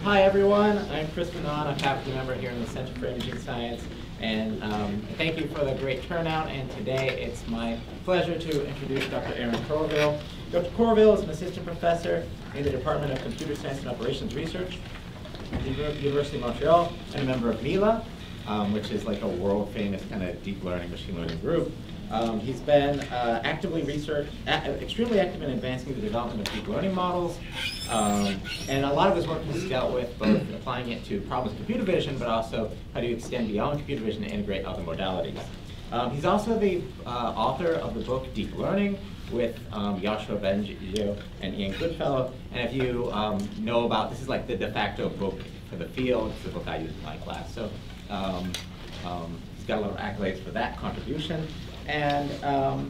Hi everyone, I'm Chris Manon, a faculty member here in the Center for Imaging Science, and thank you for the great turnout. And today it's my pleasure to introduce Dr. Aaron Courville. Dr. Courville is an assistant professor in the Department of Computer Science and Operations Research at the University of Montreal, and a member of MILA, which is like a world-famous kind of deep learning, machine learning group. He's been extremely active in advancing the development of deep learning models, and a lot of his work has dealt with both applying it to problems of computer vision, but also how do you extend beyond computer vision to integrate other modalities. He's also the author of the book Deep Learning with Yoshua Bengio and Ian Goodfellow, and if you know about, this is like the de facto book for the field. It's the book I use in my class. So he's got a lot of accolades for that contribution. And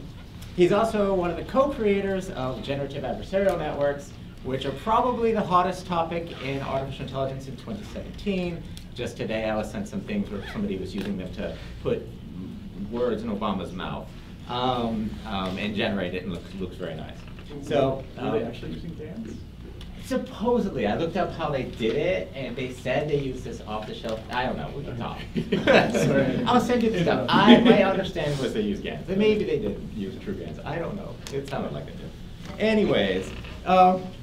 he's also one of the co-creators of generative adversarial networks, which are probably the hottest topic in artificial intelligence in 2017. Just today I was sent some things where somebody was using them to put words in Obama's mouth and generate it, and looks very nice. So, are they actually using GANs? Supposedly, I looked up how they did it, and they said they used this off-the-shelf. I don't know. We can talk. I'll send you the stuff. My understanding was they used GANs. And maybe they did use true GANs. I don't know. It sounded like they did. Anyways,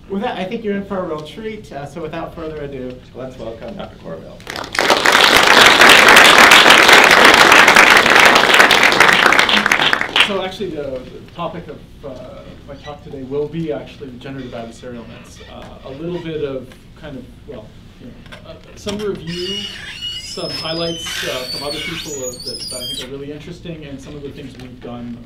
with that, I think you're in for a real treat. So without further ado, let's welcome Dr. Courville. So actually, the topic of my talk today will be actually generative adversarial nets. A little bit of kind of, well, some review, some highlights from other people that I think are really interesting, and some of the things we've done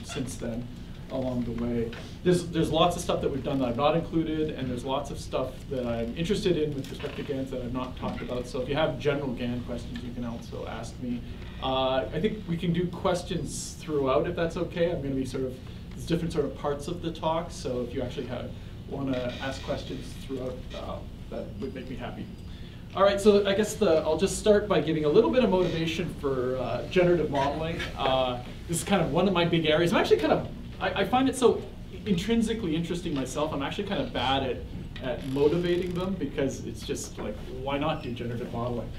since then along the way. There's lots of stuff that we've done that I've not included, and there's lots of stuff that I'm interested in with respect to GANs that I've not talked about. So if you have general GAN questions, you can also ask me. I think we can do questions throughout if that's okay. I'm going to be there's different sort of parts of the talk, so if you actually want to ask questions throughout, that would make me happy. All right, so I guess I'll just start by giving a little bit of motivation for generative modeling. This is kind of one of my big areas. I'm actually I find it so intrinsically interesting myself. I'm actually kind of bad at motivating them, because it's just like, why not do generative modeling?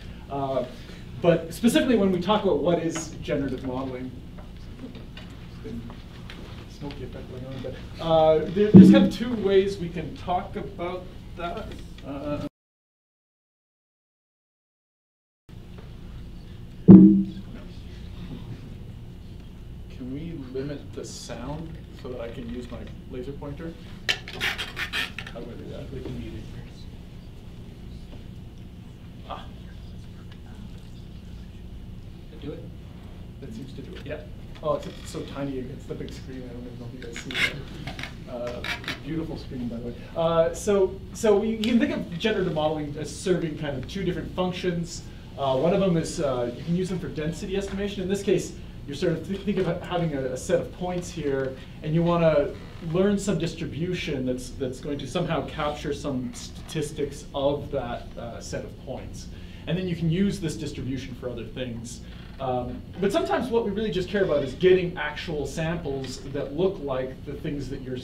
But specifically when we talk about what is generative modeling, smoky effect going on, but there's kind of two ways we can talk about that. Can we limit the sound so that I can use my laser pointer? How do I do that? We can mute it. Ah. Do it? That seems to do it, yeah. Oh, it's so tiny against the big screen. I don't even know if you guys see that. Beautiful screen, by the way. So you can think of generative modeling as serving kind of two different functions. One of them is you can use them for density estimation. In this case, you're sort of think of having a set of points here, and you want to learn some distribution that's going to somehow capture some statistics of that set of points. And then you can use this distribution for other things. But sometimes what we really just care about is getting actual samples that look like the things that you're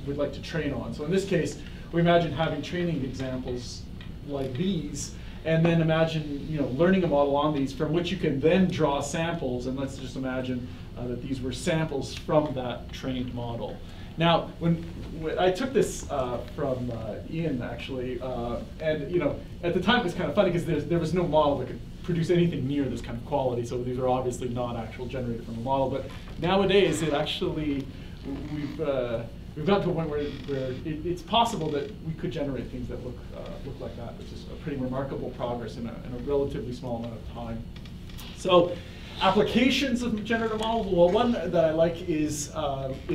would like to train on. So in this case, we imagine having training examples like these, and then imagine learning a model on these from which you can then draw samples. And let's just imagine that these were samples from that trained model. Now, when I took this from Ian, actually, and at the time it was kind of funny because there was no model that could produce anything near this kind of quality, so these are obviously not actual generated from a model. But nowadays, it actually we've gotten to a point where it's possible that we could generate things that look like that, which is a pretty remarkable progress in a relatively small amount of time. So, applications of generative models. Well, one that I like is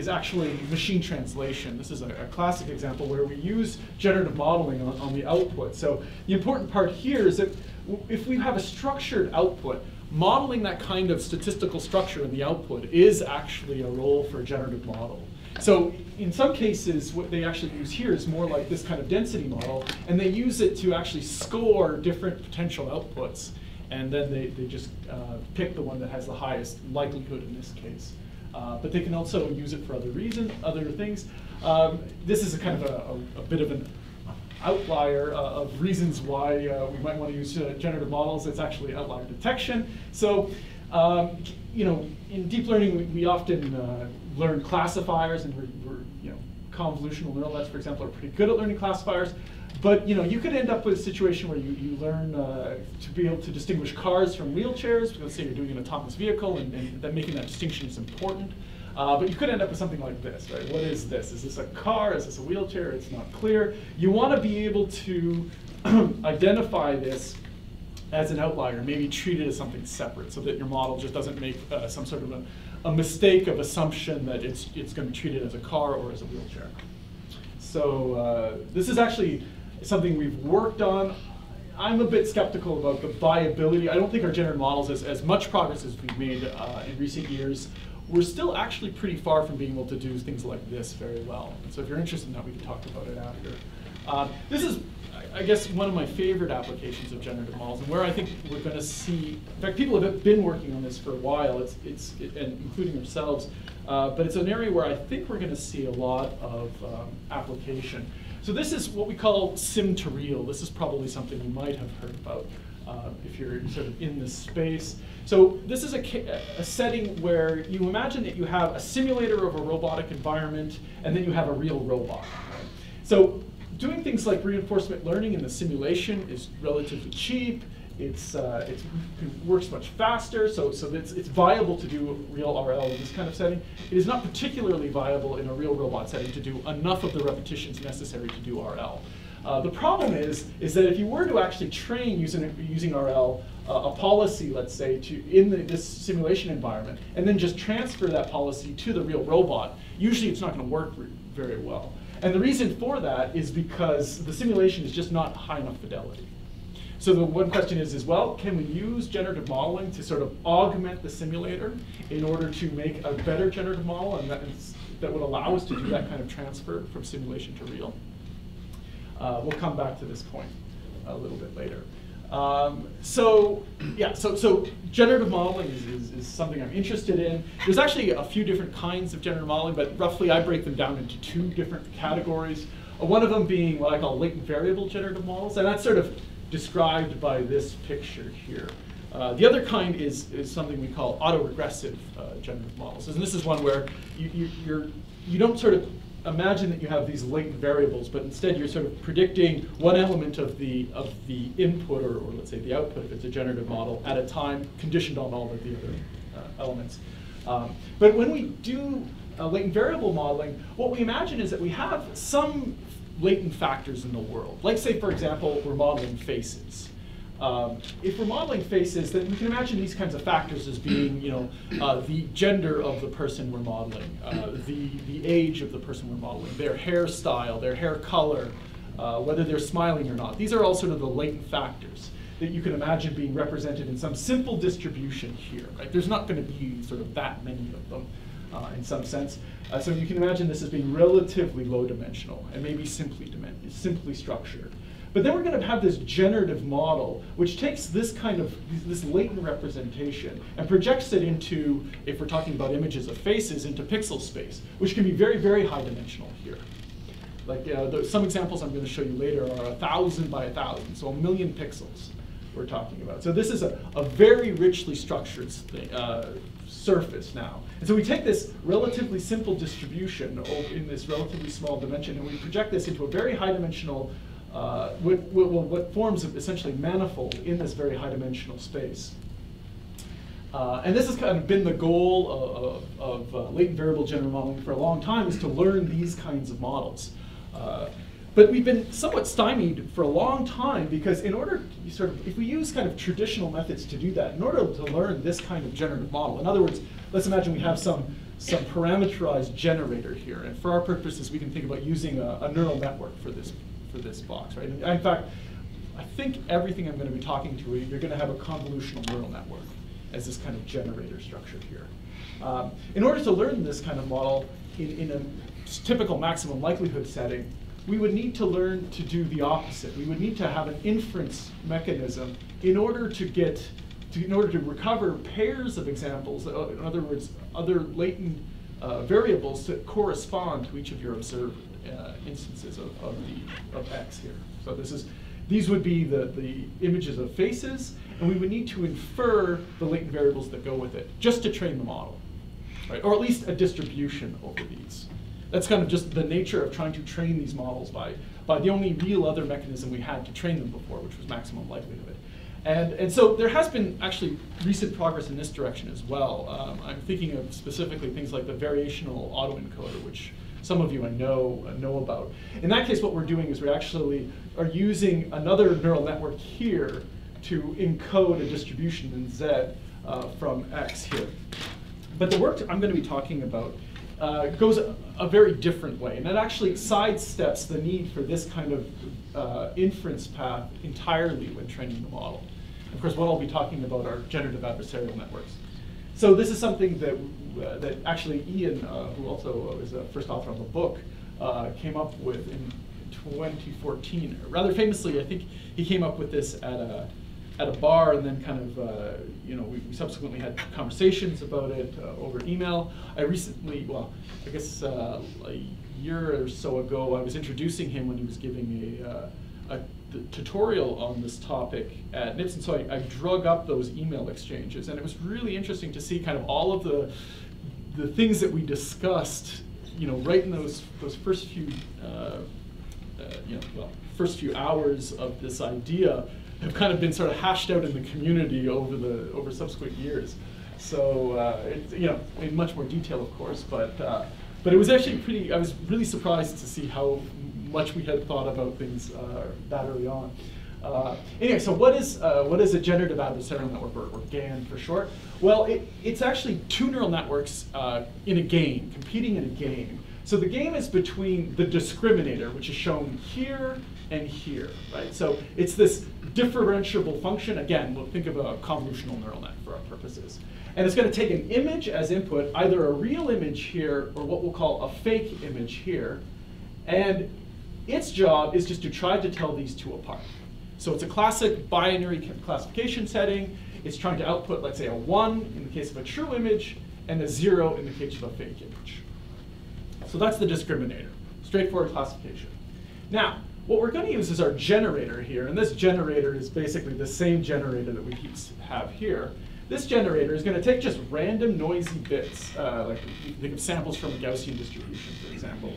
actually machine translation. This is a classic example where we use generative modeling on the output. So the important part here is that if we have a structured output, modeling that kind of statistical structure in the output is actually a role for a generative model. So in some cases, what they actually use here is more like this kind of density model, and they use it to actually score different potential outputs. And then they just pick the one that has the highest likelihood in this case. But they can also use it for other things. This is a kind of a bit of an outlier of reasons why we might want to use generative models. It's actually outlier detection. So, in deep learning, we often learn classifiers, and convolutional neural nets, for example, are pretty good at learning classifiers. But you could end up with a situation where you learn to be able to distinguish cars from wheelchairs. Let's say you're doing an autonomous vehicle, and that making that distinction is important. But you could end up with something like this, right? What is this? Is this a car? Is this a wheelchair? It's not clear. You want to be able to identify this as an outlier, maybe treat it as something separate, so that your model just doesn't make some sort of a mistake of assumption that it's going to be treated as a car or as a wheelchair. So this is actually something we've worked on. I'm a bit skeptical about the viability. I don't think our generative models, as much progress as we've made in recent years, we're still actually pretty far from being able to do things like this very well. And so if you're interested in that, we can talk about it after. This is, I guess, one of my favorite applications of generative models, and where I think we're going to see, in fact, people have been working on this for a while, and including ourselves, but it's an area where I think we're going to see a lot of application. So this is what we call sim to real. This is probably something you might have heard about if you're sort of in this space. So this is a setting where you imagine that you have a simulator of a robotic environment, and then you have a real robot. So doing things like reinforcement learning in the simulation is relatively cheap. It works much faster, so it's viable to do real RL in this kind of setting. It is not particularly viable in a real robot setting to do enough of the repetitions necessary to do RL. The problem is that if you were to actually train using RL a policy, let's say, in this simulation environment, and then just transfer that policy to the real robot, usually it's not going to work very well. And the reason for that is because the simulation is just not high enough fidelity. So the one question is, well, can we use generative modeling to sort of augment the simulator in order to make a better generative model, and that would allow us to do that kind of transfer from simulation to real? We'll come back to this point a little bit later. So generative modeling is something I'm interested in. There's actually a few different kinds of generative modeling, but roughly I break them down into two different categories. One of them being what I call latent variable generative models, and that's sort of described by this picture here. The other kind is something we call autoregressive generative models. And this is one where you don't sort of imagine that you have these latent variables, but instead you're sort of predicting one element of the input, or let's say the output, if it's a generative model, at a time, conditioned on all of the other elements. But when we do latent variable modeling, what we imagine is that we have some latent factors in the world. Like, say, for example, we're modeling faces. If we're modeling faces, then we can imagine these kinds of factors as being, the gender of the person we're modeling, the age of the person we're modeling, their hairstyle, their hair color, whether they're smiling or not. These are all sort of the latent factors that you can imagine being represented in some simple distribution here. Right? There's not going to be sort of that many of them in some sense. So you can imagine this as being relatively low dimensional and maybe simply structured. But then we're going to have this generative model, which takes this latent representation and projects it into, if we're talking about images of faces, into pixel space, which can be very, very high dimensional here. Like some examples I'm going to show you later are 1,000 by 1,000, so 1,000,000 pixels we're talking about. So this is a very richly structured surface now. And so we take this relatively simple distribution in this relatively small dimension, and we project this into a very high dimensional what forms essentially manifold in this very high dimensional space. And this has kind of been the goal of latent variable generative modeling for a long time, is to learn these kinds of models. But we've been somewhat stymied for a long time, because in order to if we use kind of traditional methods to do that, in order to learn this kind of generative model, in other words, let's imagine we have some parameterized generator here, and for our purposes we can think about using a neural network for this box, right? And in fact, I think everything I'm going to be talking to, you're going to have a convolutional neural network as this kind of generator structure here. In order to learn this kind of model in a typical maximum likelihood setting, we would need to learn to do the opposite. We would need to have an inference mechanism in order to recover pairs of examples, in other words, other latent variables that correspond to each of your observed instances of X here. So these would be the images of faces, and we would need to infer the latent variables that go with it, just to train the model, right? Or at least a distribution over these. That's kind of just the nature of trying to train these models by the only real other mechanism we had to train them before, which was maximum likelihood. And so there has been actually recent progress in this direction as well. I'm thinking of specifically things like the variational autoencoder, which some of you I know about. In that case, what we're doing is we actually are using another neural network here to encode a distribution in Z from X here. But the work I'm going to be talking about goes a very different way, and it actually sidesteps the need for this kind of inference path entirely when training the model. Of course, what I'll be talking about are generative adversarial networks. So this is something that actually Ian, who also is a first author on the book, came up with in 2014. Rather famously, I think he came up with this at a bar, and then kind of, we subsequently had conversations about it over email. I recently, well, I guess a year or so ago, I was introducing him when he was giving a tutorial on this topic at NIPS, and so I drug up those email exchanges, and it was really interesting to see kind of all of the things that we discussed, right in those first few, first few hours of this idea have kind of been sort of hashed out in the community over subsequent years. So it's, in much more detail, of course, but it was actually I was really surprised to see how much we had thought about things that early on. Anyway, so what is a generative adversarial network, or GAN for short? Well, it's actually two neural networks in a game, competing in a game. So the game is between the discriminator, which is shown here and here, right? So it's this differentiable function. Again, we'll think of a convolutional neural net for our purposes. And it's going to take an image as input, either a real image here or what we'll call a fake image here. And its job is just to try to tell these two apart. So it's a classic binary classification setting. It's trying to output, let's say, a 1 in the case of a true image and a 0 in the case of a fake image. So that's the discriminator, straightforward classification. Now, what we're going to use is our generator here, and this generator is basically the same generator that we have here. This generator is going to take just random noisy bits, like you can think of samples from a Gaussian distribution, for example,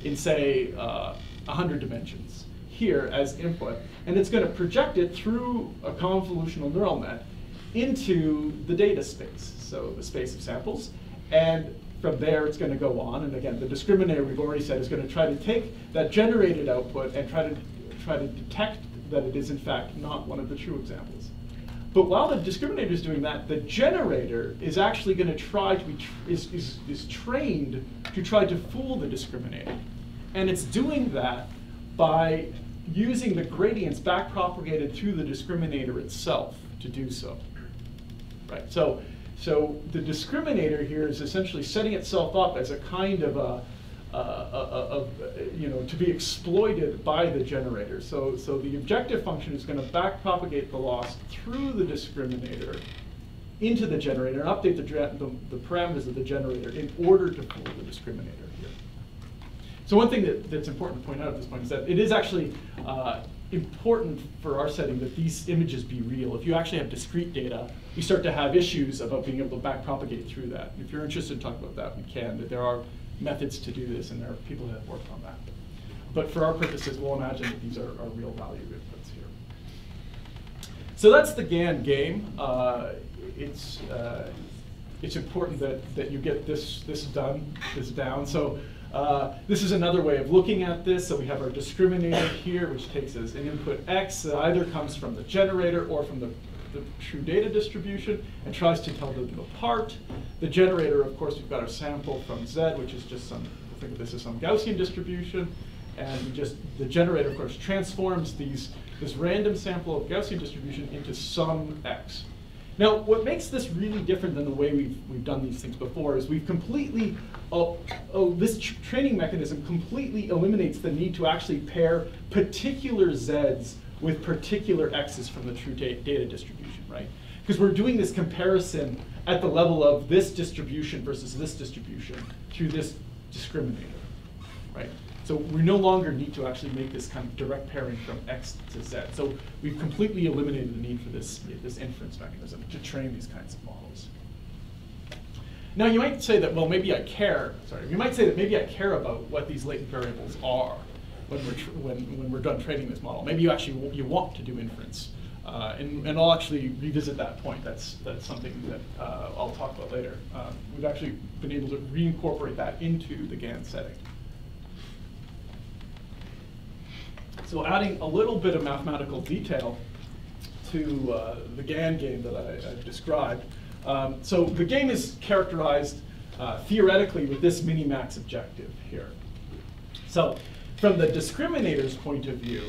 in say 100 dimensions here as input, and it's going to project it through a convolutional neural net into the data space, so the space of samples, and from there it's going to go on, and again, the discriminator we've already said is going to try to take that generated output and try to detect that it is in fact not one of the true examples. But while the discriminator is doing that, the generator is actually going to try to is trained to try to fool the discriminator. And it's doing that by using the gradients backpropagated through the discriminator itself to do so. Right? So the discriminator here is essentially setting itself up as a kind of to be exploited by the generator. So the objective function is going to backpropagate the loss through the discriminator into the generator and update the parameters of the generator in order to fool the discriminator here. So one thing that's important to point out at this point is that it is actually important for our setting that these images be real. If you actually have discrete data, you start to have issues about being able to backpropagate through that. If you're interested in talking about that, we can. But there are methods to do this, and there are people that have worked on that. But for our purposes, we'll imagine that these are real value inputs here. So that's the GAN game. It's important that you get this down. So this is another way of looking at this. So we have our discriminator here, which takes as an input X that either comes from the generator or from the true data distribution and tries to tell them apart. The generator, of course, we've got our sample from Z, which is just we'll think of this as some Gaussian distribution. And the generator, of course, transforms this random sample of Gaussian distribution into some X. Now, what makes this really different than the way we've done these things before is we've completely, this training mechanism completely eliminates the need to actually pair particular Zs with particular X's from the true data distribution, right? Because we're doing this comparison at the level of this distribution versus this distribution through this discriminator, right? So we no longer need to actually make this kind of direct pairing from X to Z. So we've completely eliminated the need for this inference mechanism to train these kinds of models. Now you might say that, well, maybe I care. Sorry, you might say that maybe I care about what these latent variables are when we're done training this model. Maybe you want to do inference, and I'll actually revisit that point. That's something that I'll talk about later. We've actually been able to reincorporate that into the GAN setting. So adding a little bit of mathematical detail to the GAN game that I described. So the game is characterized theoretically with this minimax objective here. So from the discriminator's point of view,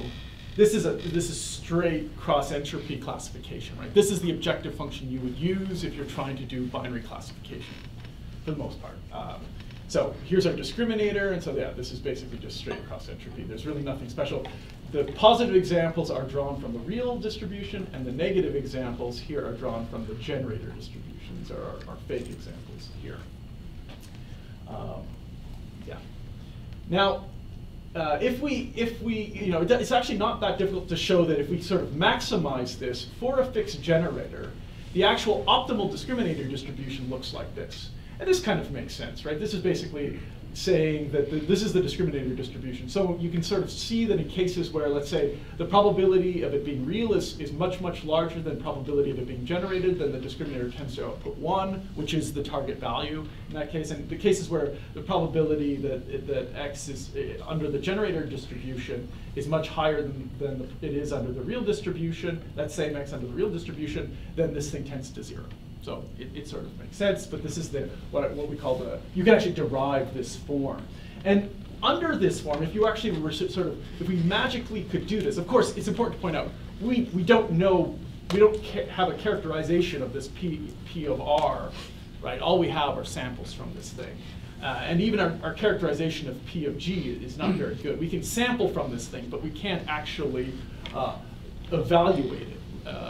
this is straight cross-entropy classification, right? This is the objective function you would use if you're trying to do binary classification, for the most part. So here's our discriminator, and so yeah, this is basically just straight cross-entropy. There's really nothing special. The positive examples are drawn from the real distribution, and the negative examples here are drawn from the generator distribution. These are our fake examples here. Yeah. Now, if we, it's actually not that difficult to show that if we sort of maximize this for a fixed generator, the actual optimal discriminator distribution looks like this. And this kind of makes sense, right? This is basically saying that this is the discriminator distribution. So you can sort of see that in cases where, let's say, the probability of it being real is much, much larger than probability of it being generated, then the discriminator tends to output 1, which is the target value in that case. And the cases where the probability that X is under the generator distribution is much higher than it is under the real distribution, that same X under the real distribution, then this thing tends to 0. So it sort of makes sense, but this is what we call you can actually derive this form. And under this form, if you actually were if we magically could do this, of course, it's important to point out, we don't have a characterization of this P of R, right? All we have are samples from this thing. And even our characterization of P of G is not very good. We can sample from this thing, but we can't actually evaluate it.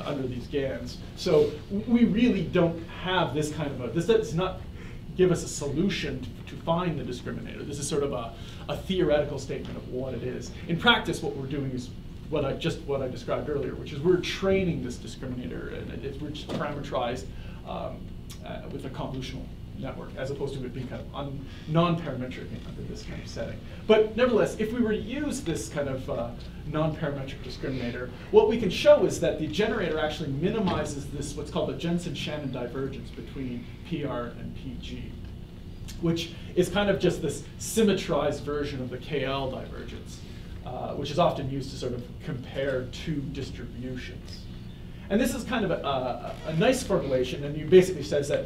Under these GANs. So we really don't have this kind of this does not give us a solution to find the discriminator. This is sort of a theoretical statement of what it is. In practice, what we're doing is what I described earlier, which is we're training this discriminator, and we're just parameterized with a convolutional network, as opposed to it being kind of non-parametric under this kind of setting. But nevertheless, if we were to use this kind of non-parametric discriminator, what we can show is that the generator actually minimizes this, what's called the Jensen-Shannon divergence between PR and PG, which is kind of just this symmetrized version of the KL divergence, which is often used to sort of compare two distributions. And this is kind of a nice formulation, and it basically says that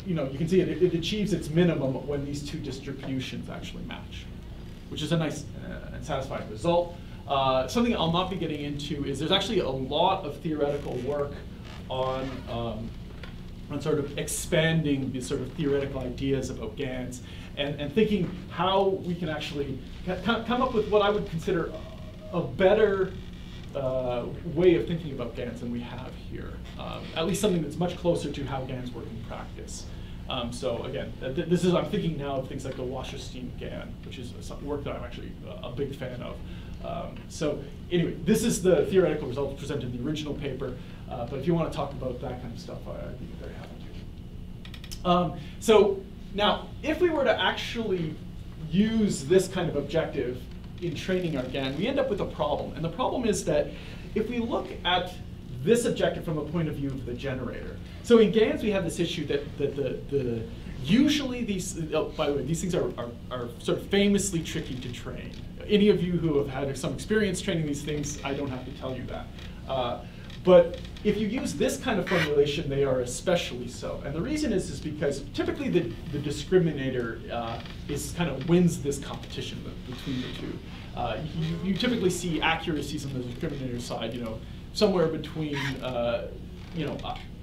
you can see it achieves its minimum when these two distributions actually match, which is a nice and satisfying result. Something I'll not be getting into is there's actually a lot of theoretical work on sort of expanding these sort of theoretical ideas about GANs and thinking how we can actually come up with what I would consider a better way of thinking about GANs than we have here. At least something that's much closer to how GANs work in practice. So again, I'm thinking now of things like the Wasserstein GAN, which is some work that I'm actually a big fan of. So anyway, this is the theoretical result presented in the original paper. But if you want to talk about that kind of stuff, I'd be very happy to. So now, if we were to actually use this kind of objective in training our GAN, we end up with a problem. And the problem is that if we look at this objective from a point of view of the generator, so in GANs we have this issue that usually these, by the way, these things are sort of famously tricky to train. Any of you who have had some experience training these things, I don't have to tell you that. But if you use this kind of formulation, they are especially so. And the reason is because typically the discriminator kind of wins this competition between the two. You typically see accuracies on the discriminator side, somewhere between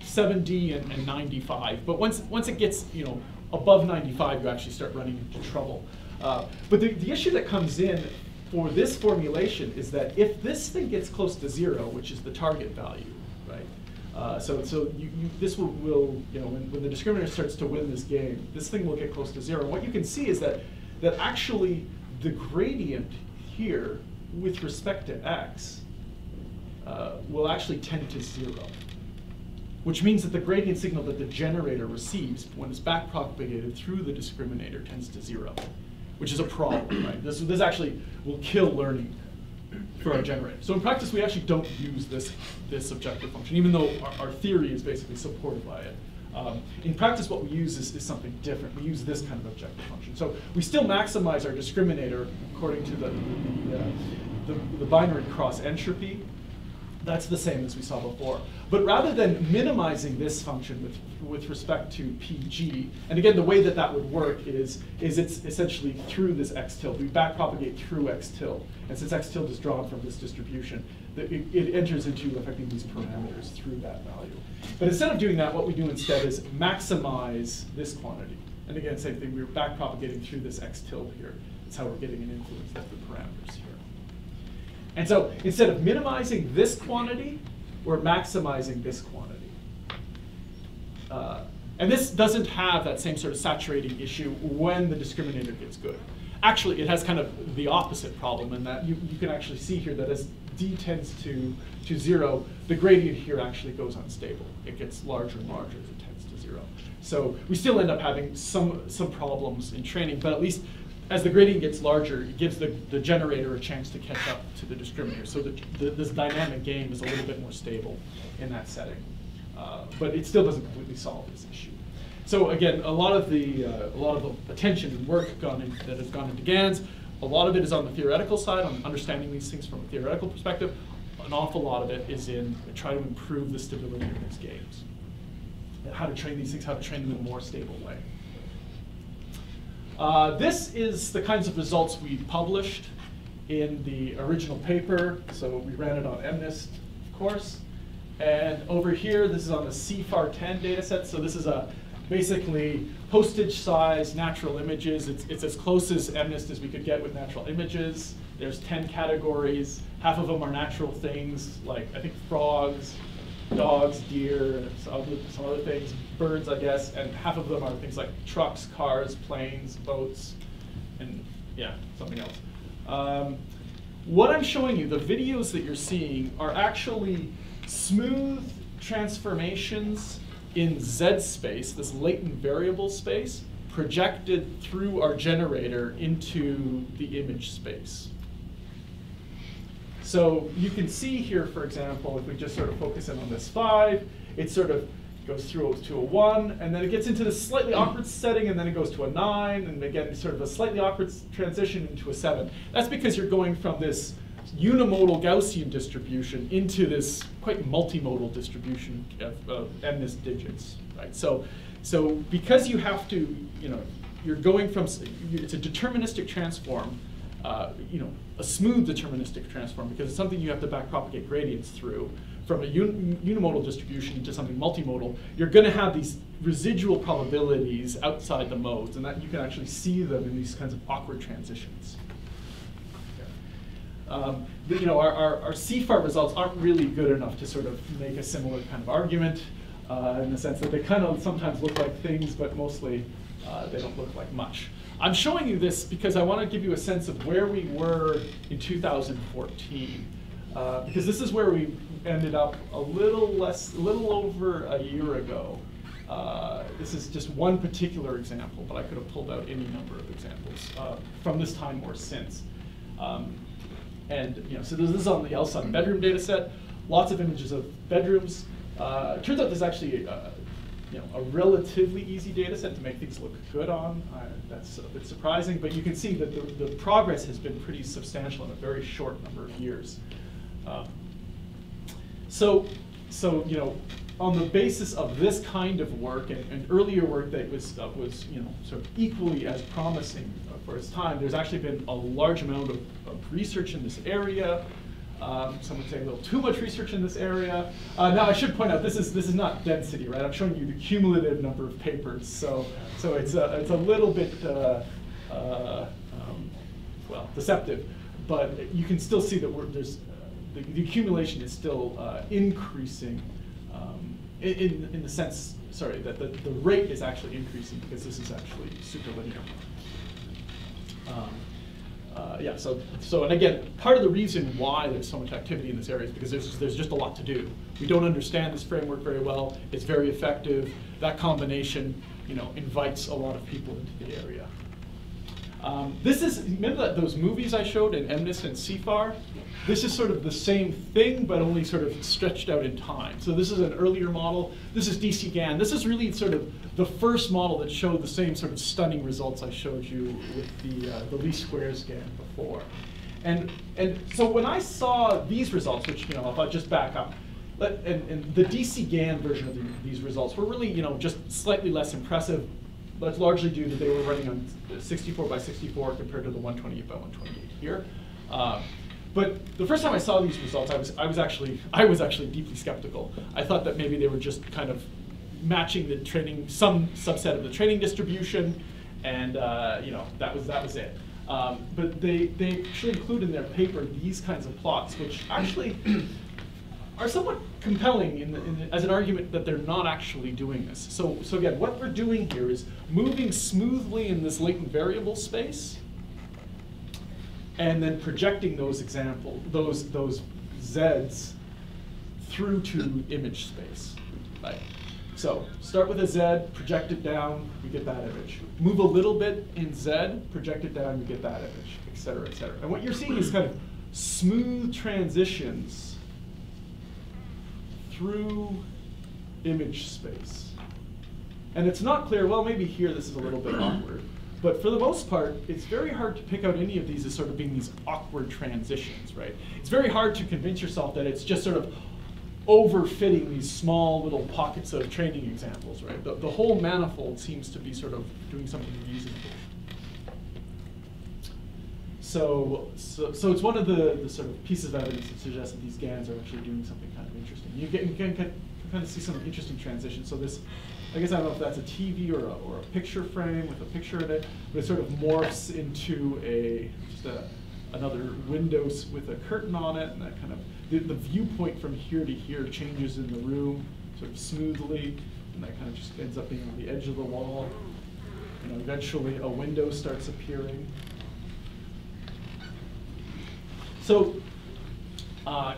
70 and 95. But once it gets above 95, you actually start running into trouble. But the issue that comes in for this formulation is that if this thing gets close to 0, which is the target value, right, This will when the discriminator starts to win this game, this thing will get close to 0. And what you can see is that actually the gradient here with respect to x will actually tend to 0, which means that the gradient signal that the generator receives when it's backpropagated through the discriminator tends to 0, which is a problem, right? This actually will kill learning for our generator. So in practice, we actually don't use this objective function, even though our theory is basically supported by it. In practice, what we use is something different. We use this kind of objective function. So we still maximize our discriminator according to the binary cross entropy. That's the same as we saw before. But rather than minimizing this function with respect to PG, and again, the way that would work is it's essentially through this x tilde. We backpropagate through x tilde. And since x tilde is drawn from this distribution, it enters into affecting these parameters through that value. But instead of doing that, what we do instead is maximize this quantity. And again, same thing, we're backpropagating through this x tilde here. That's how we're getting an influence of the parameters here. And so instead of minimizing this quantity, we're maximizing this quantity. And this doesn't have that same sort of saturating issue when the discriminator gets good. Actually, it has kind of the opposite problem in that you can actually see here that as d tends to 0, the gradient here actually goes unstable. It gets larger and larger as it tends to 0. So we still end up having some problems in training, but at least as the gradient gets larger, it gives the generator a chance to catch up to the discriminator. So this dynamic game is a little bit more stable in that setting. But it still doesn't completely solve this issue. So again, a lot of the attention and work that has gone into GANs, a lot of it is on the theoretical side, on understanding these things from a theoretical perspective. An awful lot of it is in trying to improve the stability of these games. How to train these things, how to train them in a more stable way. This is the kinds of results we published in the original paper. So we ran it on MNIST, of course. And over here, this is on the CFAR10 data set. So this is basically postage-size natural images. It's as close as MNIST as we could get with natural images. There's 10 categories. Half of them are natural things, like I think frogs, dogs, deer, and some other things, birds, I guess, and half of them are things like trucks, cars, planes, boats, and yeah, something else. What I'm showing you, the videos that you're seeing, are actually smooth transformations in Z space, this latent variable space, projected through our generator into the image space. So you can see here, for example, if we just sort of focus in on this 5, it sort of goes through to a 1, and then it gets into this slightly awkward setting, and then it goes to a 9, and again, sort of a slightly awkward transition into a 7. That's because you're going from this unimodal Gaussian distribution into this quite multimodal distribution of MNIST digits, right? So because you have to, you're going from, it's a deterministic transform, a smooth deterministic transform, because it's something you have to backpropagate gradients through. From a unimodal distribution to something multimodal, you're going to have these residual probabilities outside the modes, and that you can actually see them in these kinds of awkward transitions. Our CFAR results aren't really good enough to sort of make a similar kind of argument in the sense that they kind of sometimes look like things, but mostly they don't look like much. I'm showing you this because I want to give you a sense of where we were in 2014, because this is where we ended up a little over a year ago. This is just one particular example, but I could have pulled out any number of examples from this time or since. So this is on the Elson bedroom data set. Lots of images of bedrooms. It turns out there's actually a relatively easy data set to make things look good on. That's a bit surprising, but you can see that the progress has been pretty substantial in a very short number of years. On the basis of this kind of work and earlier work that was sort of equally as promising for its time, there's actually been a large amount of research in this area. Some would say a little too much research in this area. Now I should point out this is not density, right? I'm showing you the cumulative number of papers, so it's a little bit deceptive, but you can still see that the accumulation is still increasing in the sense, sorry, that the rate is actually increasing because this is actually superlinear. Yeah, so and again, part of the reason why there's so much activity in this area is because there's just a lot to do. We don't understand this framework very well. It's very effective. That combination, invites a lot of people into the area. This is, remember those movies I showed in MNIST and CFAR? This is sort of the same thing, but only sort of stretched out in time. So this is an earlier model. This is DC GAN. This is really sort of the first model that showed the same sort of stunning results I showed you with the least squares GAN before. And so when I saw these results, which, if I just back up, and the DC GAN version of these results were really, just slightly less impressive. That's largely due to they were running on 64 by 64 compared to the 128 by 128 here. But the first time I saw these results, I was actually deeply skeptical. I thought that maybe they were just kind of matching the training, some subset of the training distribution, and that was it. But they actually include in their paper these kinds of plots, which actually are somewhat compelling as an argument that they're not actually doing this. So again, what we're doing here is moving smoothly in this latent variable space, and then projecting those those Zs through to image space, right? So start with a Z, project it down, we get that image. Move a little bit in Z, project it down, we get that image, et cetera, et cetera. And what you're seeing is kind of smooth transitions through image space. And it's not clear, well, maybe here this is a little bit awkward, but for the most part, it's very hard to pick out any of these as sort of being these awkward transitions, right? It's very hard to convince yourself that it's just sort of overfitting these small little pockets of training examples, right? The whole manifold seems to be sort of doing something reasonable. So it's one of the sort of pieces of evidence that suggests that these GANs are actually doing something kind of interesting. You can kind of see some interesting transitions. So this, I guess I don't know if that's a TV or a picture frame with a picture in it, but it sort of morphs into another window with a curtain on it, and that kind of, the viewpoint from here to here changes in the room sort of smoothly, and that kind of just ends up being on the edge of the wall. Eventually a window starts appearing. So I'm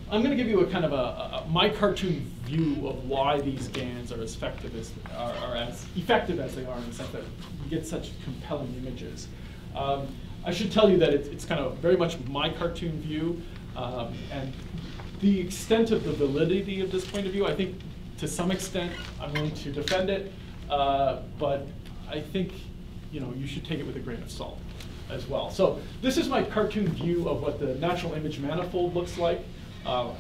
going to give you a kind of my cartoon view of why these GANs are as effective as they are, in the sense that we get such compelling images. I should tell you that it's kind of very much my cartoon view, and the extent of the validity of this point of view, I think to some extent I'm willing to defend it, but I think you should take it with a grain of salt as well. So this is my cartoon view of what the natural image manifold looks like. The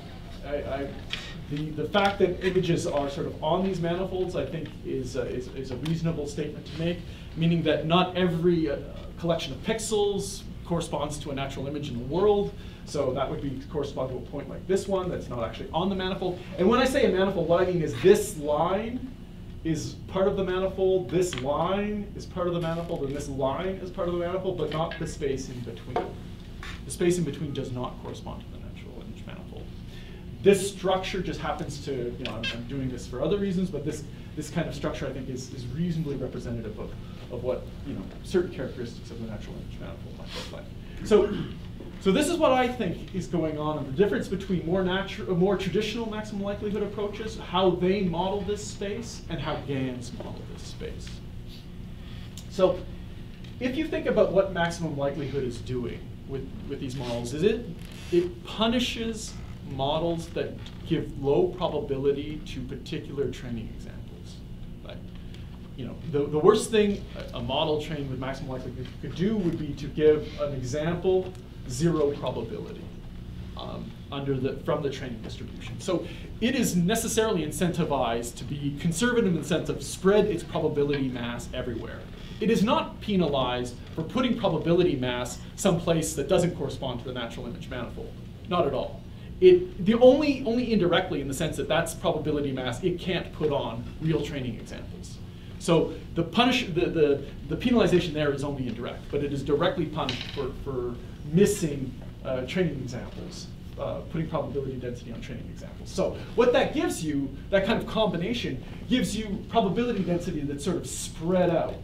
fact that images are sort of on these manifolds, I think, is a reasonable statement to make, meaning that not every collection of pixels corresponds to a natural image in the world. So that would correspond to a point like this one that's not actually on the manifold. And when I say a manifold, what I mean is this line is part of the manifold, this line is part of the manifold, and this line is part of the manifold, but not the space in between. The space in between does not correspond to the natural image manifold. This structure just happens to, I'm doing this for other reasons, but this kind of structure I think is reasonably representative of what certain characteristics of the natural image manifold might look like. So this is what I think is going on, and the difference between more traditional maximum likelihood approaches, how they model this space, and how GANs model this space. So if you think about what maximum likelihood is doing with these models, is it punishes models that give low probability to particular training examples. Right? The worst thing a model trained with maximum likelihood could do would be to give an example 0 probability from the training distribution. So it is necessarily incentivized to be conservative in the sense of spread its probability mass everywhere. It is not penalized for putting probability mass someplace that doesn't correspond to the natural image manifold. Not at all. Only indirectly, in the sense that that's probability mass it can't put on real training examples. So the penalization there is only indirect, but it is directly punished for missing training examples putting probability density on training examples. So what that gives you, that kind of combination, gives you probability density that's sort of spread out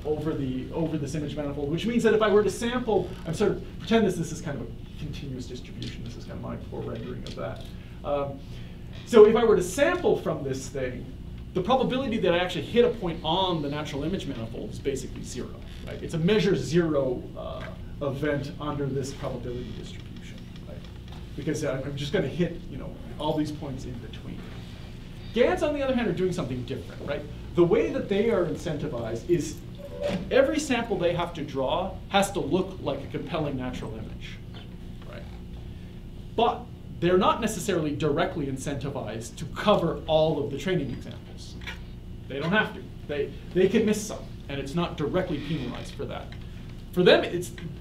over this image manifold, which means that if I were to sample, I'm sort of, pretend this is kind of a continuous distribution. This is kind of my poor rendering of that. So if I were to sample from this thing, the probability that I actually hit a point on the natural image manifold is basically 0. Right? It's a measure 0 event under this probability distribution, right? Because I'm just going to hit all these points in between. GANs, on the other hand, are doing something different, right? The way that they are incentivized is every sample they have to draw has to look like a compelling natural image, right? But they're not necessarily directly incentivized to cover all of the training examples. They don't have to. They can miss some, and it's not directly penalized for that. For them,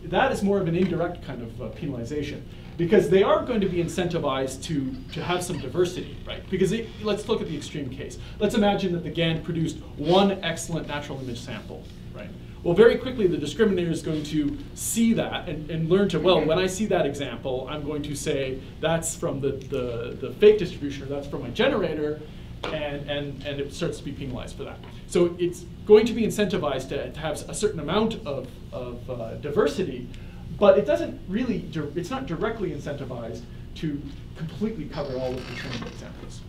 that is more of an indirect kind of penalization, because they are going to be incentivized to have some diversity, right? Because let's look at the extreme case. Let's imagine that the GAN produced one excellent natural image sample, right? Well, very quickly, the discriminator is going to see that and learn to, well, when I see that example, I'm going to say that's from the fake distribution, or that's from my generator, and it starts to be penalized for that. So it's going to be incentivized to have a certain amount of diversity, but it doesn't really, it's not directly incentivized to completely cover all of the training examples.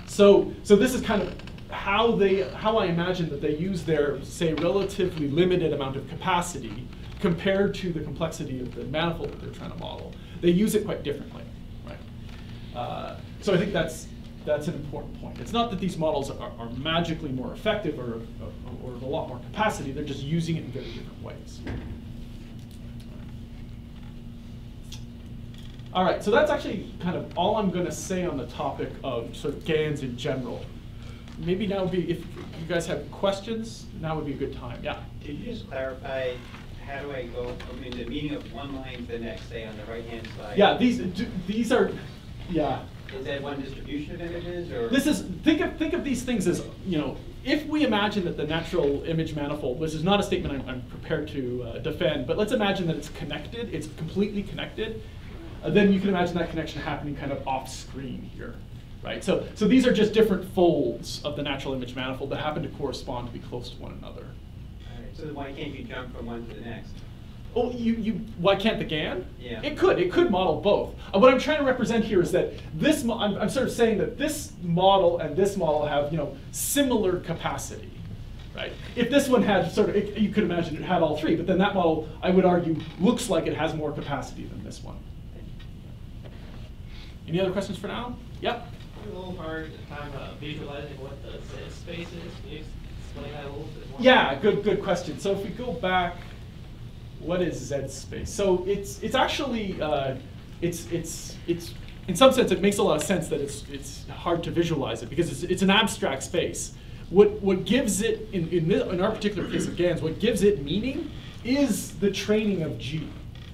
So this is kind of how I imagine that they use their, say, relatively limited amount of capacity compared to the complexity of the manifold that they're trying to model. They use it quite differently, right? So I think that's an important point. It's not that these models are magically more effective or have a lot more capacity. They're just using it in very different ways. All right, so that's actually kind of all I'm going to say on the topic of sort of GANs in general. Maybe now would be, if you guys have questions, now would be a good time. Yeah? Could you just clarify, how do I go from the meaning of one line to the next, say on the right-hand side? Yeah, these are, yeah. Is that one distribution of images, or? This is, think of these things as, if we imagine that the natural image manifold, which is not a statement I'm prepared to defend, but let's imagine that it's connected, it's completely connected, then you can imagine that connection happening kind of off screen here, right? So these are just different folds of the natural image manifold that happen to correspond to be close to one another. All right, so then why can't you jump from one to the next? Oh, why can't the GAN? Yeah. It could model both. What I'm trying to represent here is that this, I'm sort of saying that this model and this model have, similar capacity, right? If this one had sort of, you could imagine it had all three, but then that model, I would argue, looks like it has more capacity than this one. Any other questions for now? Yep. It's a little hard time visualizing what the Z space is. Can you explain that a little bit more? Yeah, good question. So if we go back, what is Z space? So it's actually it's in some sense it makes a lot of sense that it's hard to visualize it because it's an abstract space. What gives it in our particular case of GANs, what gives it meaning is the training of G.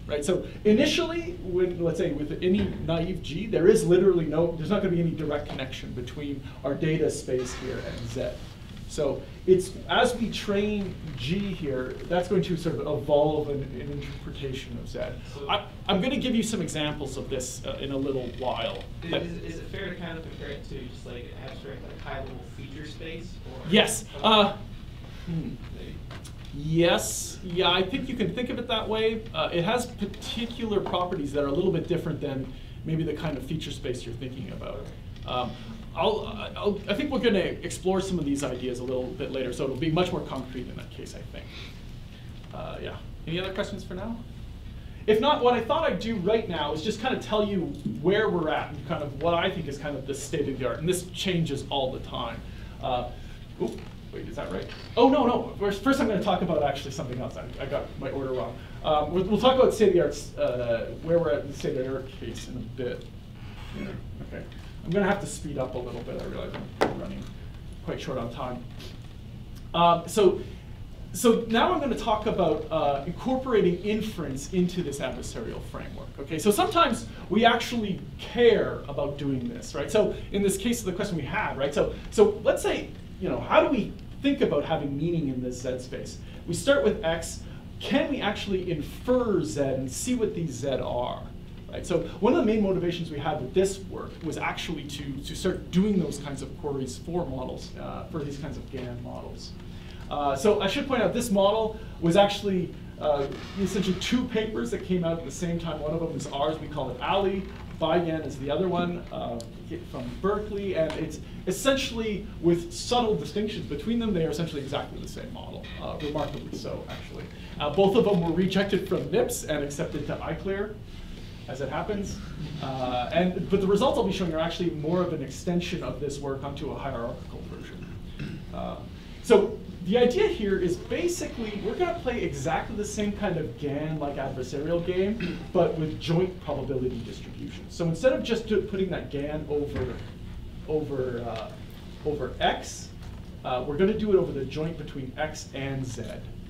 Right, so initially, let's say with any naive G, there is literally there's not going to be any direct connection between our data space here and Z. So it's as we train G here, that's going to sort of evolve an interpretation of Z. I'm going to give you some examples of this in a little while. Is it fair to kind of compare it to just like an abstract, like high-level feature space? Or yes. Yes, yeah, I think you can think of it that way. It has particular properties that are a little bit different than maybe the kind of feature space you're thinking about. I think we're going to explore some of these ideas a little bit later, so it'll be much more concrete in that case, I think. Yeah. Any other questions for now? If not, what I thought I'd do right now is just kind of tell you where we're at and kind of what I think is kind of the state of the art, and this changes all the time. Wait, is that right? Oh, no. First I'm going to talk about actually something else. I got my order wrong. We'll talk about state of the arts, where we're at in the state of the art case in a bit. Yeah, okay. I'm going to have to speed up a little bit. I realize I'm running quite short on time. So now I'm going to talk about incorporating inference into this adversarial framework. Okay, so sometimes we actually care about doing this, right? So in this case of the question we had, right? So let's say, how do we think about having meaning in this Z space? We start with X. Can we actually infer Z and see what these Z are? Right? So one of the main motivations we had with this work was actually to start doing those kinds of queries for models, for these kinds of GAN models. So I should point out this model was actually essentially 2 papers that came out at the same time. One of them is ours, we call it ALI. BiGAN is the other one from Berkeley, and it's essentially, with subtle distinctions between them, they are essentially exactly the same model, remarkably so, actually. Both of them were rejected from NIPS and accepted to iClear, as it happens. But the results I'll be showing are actually more of an extension of this work onto a hierarchical version. So the idea here is basically we're going to play exactly the same kind of GAN-like adversarial game, but with joint probability distribution. So instead of just putting that GAN over X, we're going to do it over the joint between X and Z.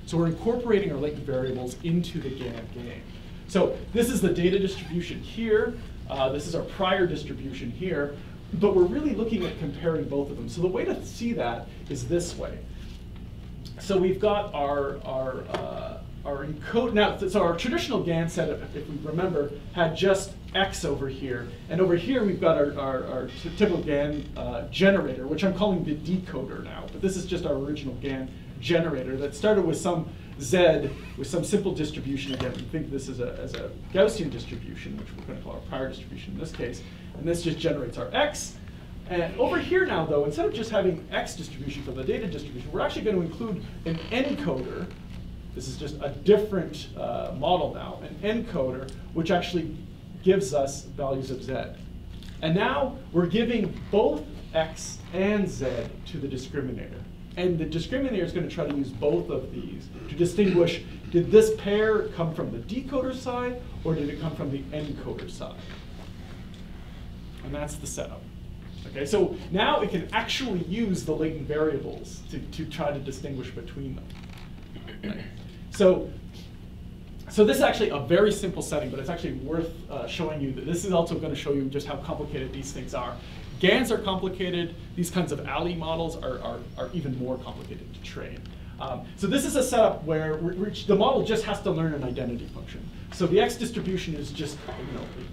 So we're incorporating our latent variables into the GAN game. So this is the data distribution here. This is our prior distribution here. But we're really looking at comparing both of them. So the way to see that is this way. So we've got our encode now. So our traditional GAN setup, if we remember, had just X over here, and over here we've got our typical GAN generator, which I'm calling the decoder now. But this is just our original GAN generator that started with some Z with some simple distribution. Again, we think this as a Gaussian distribution, which we're going to call our prior distribution in this case, and this just generates our X. And over here now, though, instead of just having X distribution for the data distribution, we're actually going to include an encoder. This is just a different model now, an encoder, which actually gives us values of Z. And now we're giving both X and Z to the discriminator. And the discriminator is going to try to use both of these to distinguish, did this pair come from the decoder side, or did it come from the encoder side? And that's the setup. Okay, so now it can actually use the latent variables to try to distinguish between them. Right. So this is actually a very simple setting, but it's actually worth showing you that this is also going to show you just how complicated these things are. GANs are complicated. These kinds of ALI models are even more complicated to train. So this is a setup where the model just has to learn an identity function. So the X distribution is just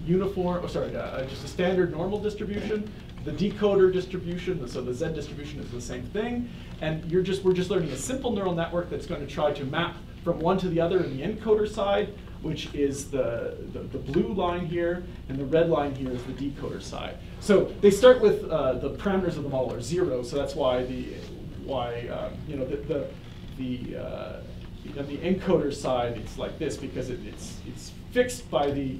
uniform, just a standard normal distribution. The decoder distribution, so the Z distribution, is the same thing. And we're just learning a simple neural network that's going to try to map from one to the other in the encoder side, which is the blue line here, and the red line here is the decoder side. So they start with the parameters of the model are 0, so that's why the encoder side it's like this, because it's fixed by the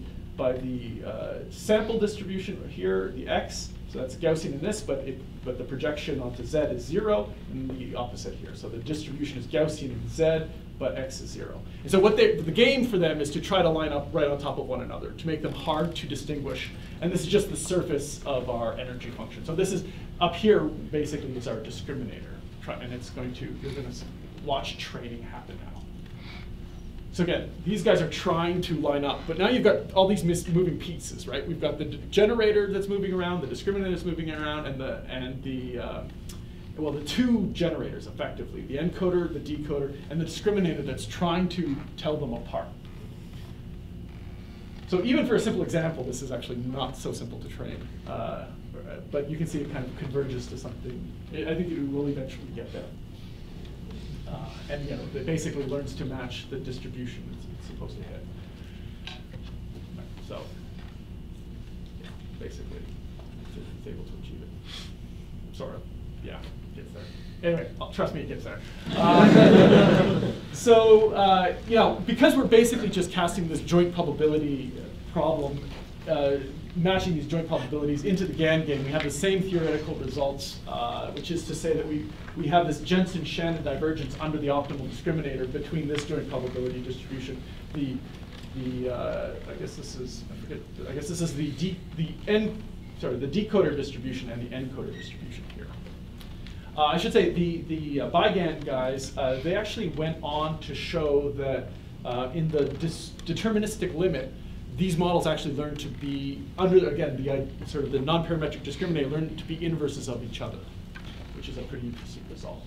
sample distribution here, the X. So that's Gaussian in this, but the projection onto Z is 0, and the opposite here. So the distribution is Gaussian in Z, but X is 0. And so the game for them is to try to line up right on top of one another, to make them hard to distinguish. And this is just the surface of our energy function. So this is, up here, basically, is our discriminator. And you're going to watch training happen now. So again, these guys are trying to line up, but now you've got all these moving pieces, right? We've got the generator that's moving around, the discriminator that's moving around, and the two generators, effectively, the encoder, the decoder, and the discriminator that's trying to tell them apart. So even for a simple example, this is actually not so simple to train, but you can see it kind of converges to something. I think it will eventually get there. And it basically learns to match the distribution it's supposed to hit. So basically, it's able to achieve it. Sort of, yeah, gets there. Anyway, trust me, it gets there. Because we're basically just casting this joint probability problem, matching these joint probabilities into the GAN game, we have the same theoretical results, which is to say that we have this Jensen-Shannon divergence under the optimal discriminator between this joint probability distribution. I guess this is the decoder distribution and the encoder distribution here. I should say the BiGAN guys, they actually went on to show that in the deterministic limit, these models actually learn to be, under, again, the non-parametric discriminator, learn to be inverses of each other, which is a pretty interesting result.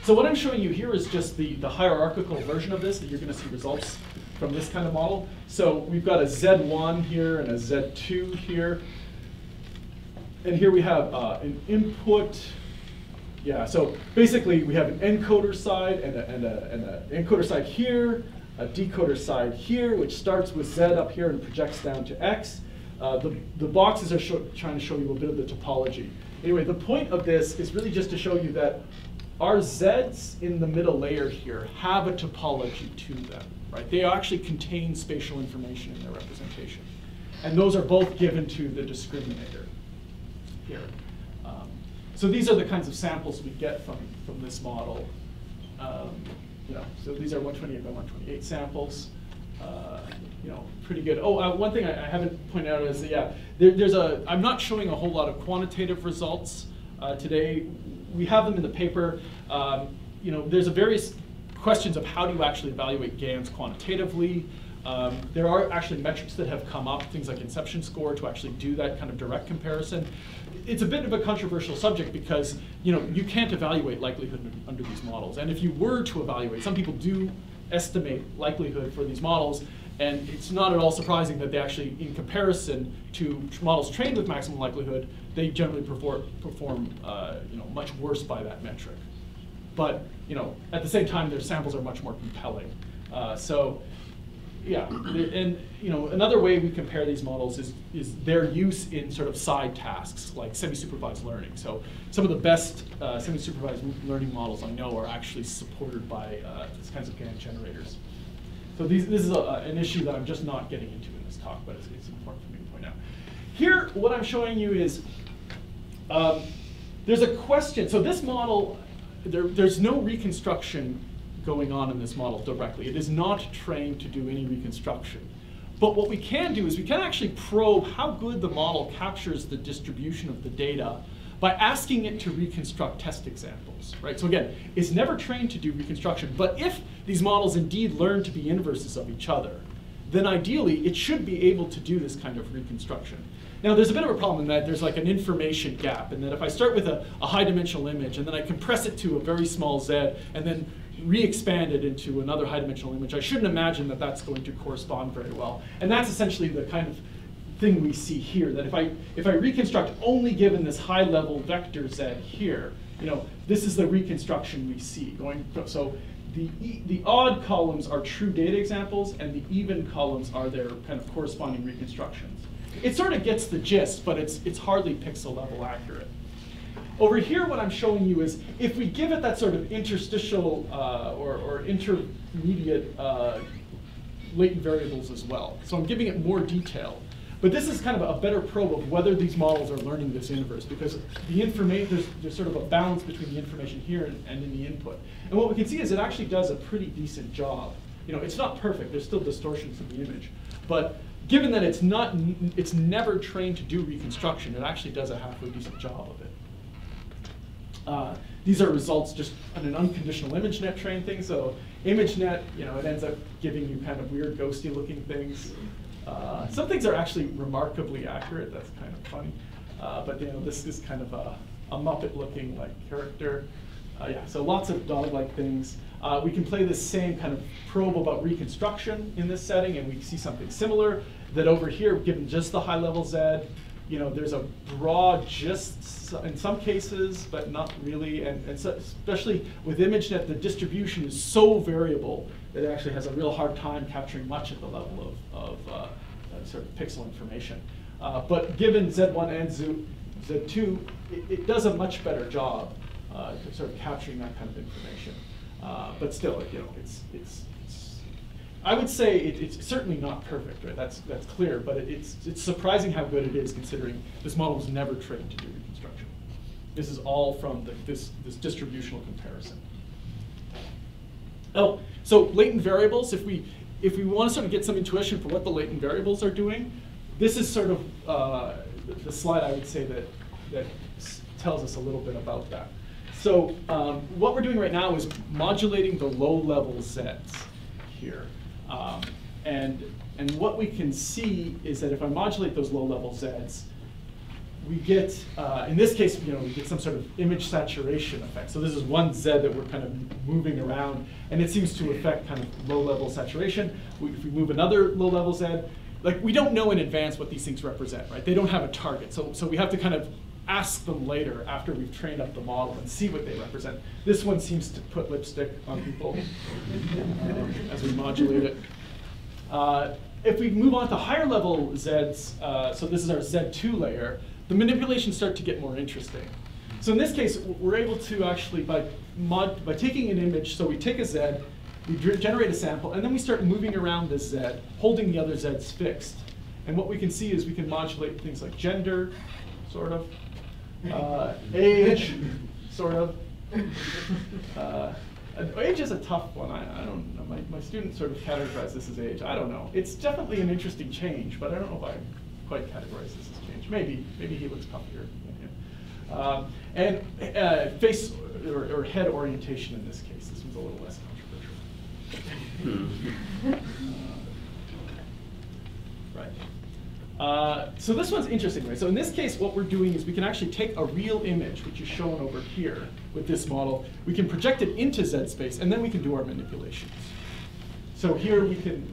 So what I'm showing you here is just the hierarchical version of this that you're going to see results from this kind of model. So we've got a Z1 here and a Z2 here. And here we have an input. Yeah, so basically we have an encoder side and an encoder side here, a decoder side here, which starts with Z up here and projects down to X. The boxes are trying to show you a bit of the topology. Anyway, the point of this is really just to show you that our Zs in the middle layer here have a topology to them, right? They actually contain spatial information in their representation. And those are both given to the discriminator here. So these are the kinds of samples we get from this model. So these are 128 by 128 samples. Pretty good. Oh, one thing I haven't pointed out is that, I'm not showing a whole lot of quantitative results today. We have them in the paper. There's various questions of how do you actually evaluate GANs quantitatively. There are actually metrics that have come up, things like inception score, to actually do that kind of direct comparison. It's a bit of a controversial subject because you can't evaluate likelihood under these models. And if you were to evaluate, some people do estimate likelihood for these models, and it's not at all surprising that they actually, in comparison to models trained with maximum likelihood, they generally perform much worse by that metric. But at the same time, their samples are much more compelling. Yeah, and another way we compare these models is their use in sort of side tasks like semi-supervised learning. So some of the best semi-supervised learning models I know are actually supported by these kinds of GAN generators. So this is an issue that I'm just not getting into in this talk, but it's important for me to point out. Here, what I'm showing you is there's a question. So this model, there's no reconstruction going on in this model directly. It is not trained to do any reconstruction. But what we can do is we can actually probe how good the model captures the distribution of the data by asking it to reconstruct test examples, right? So again, it's never trained to do reconstruction, but if these models indeed learn to be inverses of each other, then ideally it should be able to do this kind of reconstruction. Now there's a bit of a problem in that there's like an information gap, and that if I start with a high dimensional image and then I compress it to a very small Z and then re-expand it into another high dimensional image, I shouldn't imagine that that's going to correspond very well. And that's essentially the kind of thing we see here, that if I reconstruct only given this high level vector Z here, this is the reconstruction we see. So the odd columns are true data examples and the even columns are their kind of corresponding reconstructions. It sort of gets the gist, but it's hardly pixel level accurate. Over here, what I'm showing you is if we give it that sort of interstitial or intermediate latent variables as well. So I'm giving it more detail. But this is kind of a better probe of whether these models are learning this inverse, because the information, there's sort of a balance between the information here and in the input. And what we can see is it actually does a pretty decent job. It's not perfect. There's still distortions in the image. But given that it's never trained to do reconstruction, it actually does a halfway decent job of it. These are results just on an unconditional ImageNet trained thing. So ImageNet, it ends up giving you kind of weird ghosty looking things. Some things are actually remarkably accurate. That's kind of funny. But this is kind of a Muppet looking like character. So lots of dog-like things. We can play this same kind of probe about reconstruction in this setting, and we see something similar. That over here, given just the high-level Z, there's a broad gist in some cases, but not really. And so especially with ImageNet, the distribution is so variable that it actually has a real hard time capturing much at the level of sort of pixel information. But given Z1 and Z2, it does a much better job sort of capturing that kind of information. But still, I would say it's certainly not perfect, right? That's clear, but it's surprising how good it is considering this model was never trained to do reconstruction. This is all from this distributional comparison. Oh, so latent variables, if we want to sort of get some intuition for what the latent variables are doing, this is sort of the slide I would say that tells us a little bit about that. So what we're doing right now is modulating the low-level Zs here. And what we can see is that if I modulate those low-level Zs, we get, in this case, we get some sort of image saturation effect. So this is one Z that we're kind of moving around, and it seems to affect kind of low-level saturation. If we move another low-level Z, like we don't know in advance what these things represent, right? They don't have a target, so we have to kind of ask them later after we've trained up the model and see what they represent. This one seems to put lipstick on people as we modulate it. If we move on to higher level Zs, so this is our Z2 layer, the manipulations start to get more interesting. So in this case, we're able to actually, by taking an image, so we take a Z, we generate a sample, and then we start moving around this Z, holding the other Zs fixed. And what we can see is we can modulate things like gender, sort of, age, sort of. Age is a tough one. I don't know. My students sort of categorize this as age. I don't know. It's definitely an interesting change, but I don't know if I quite categorize this as change. Maybe he looks puffier. And face or head orientation in this case. This one's a little less controversial. Right. So this one's interesting, right? So in this case, what we're doing is we can actually take a real image, which is shown over here with this model. We can project it into Z space, and then we can do our manipulations. So here we can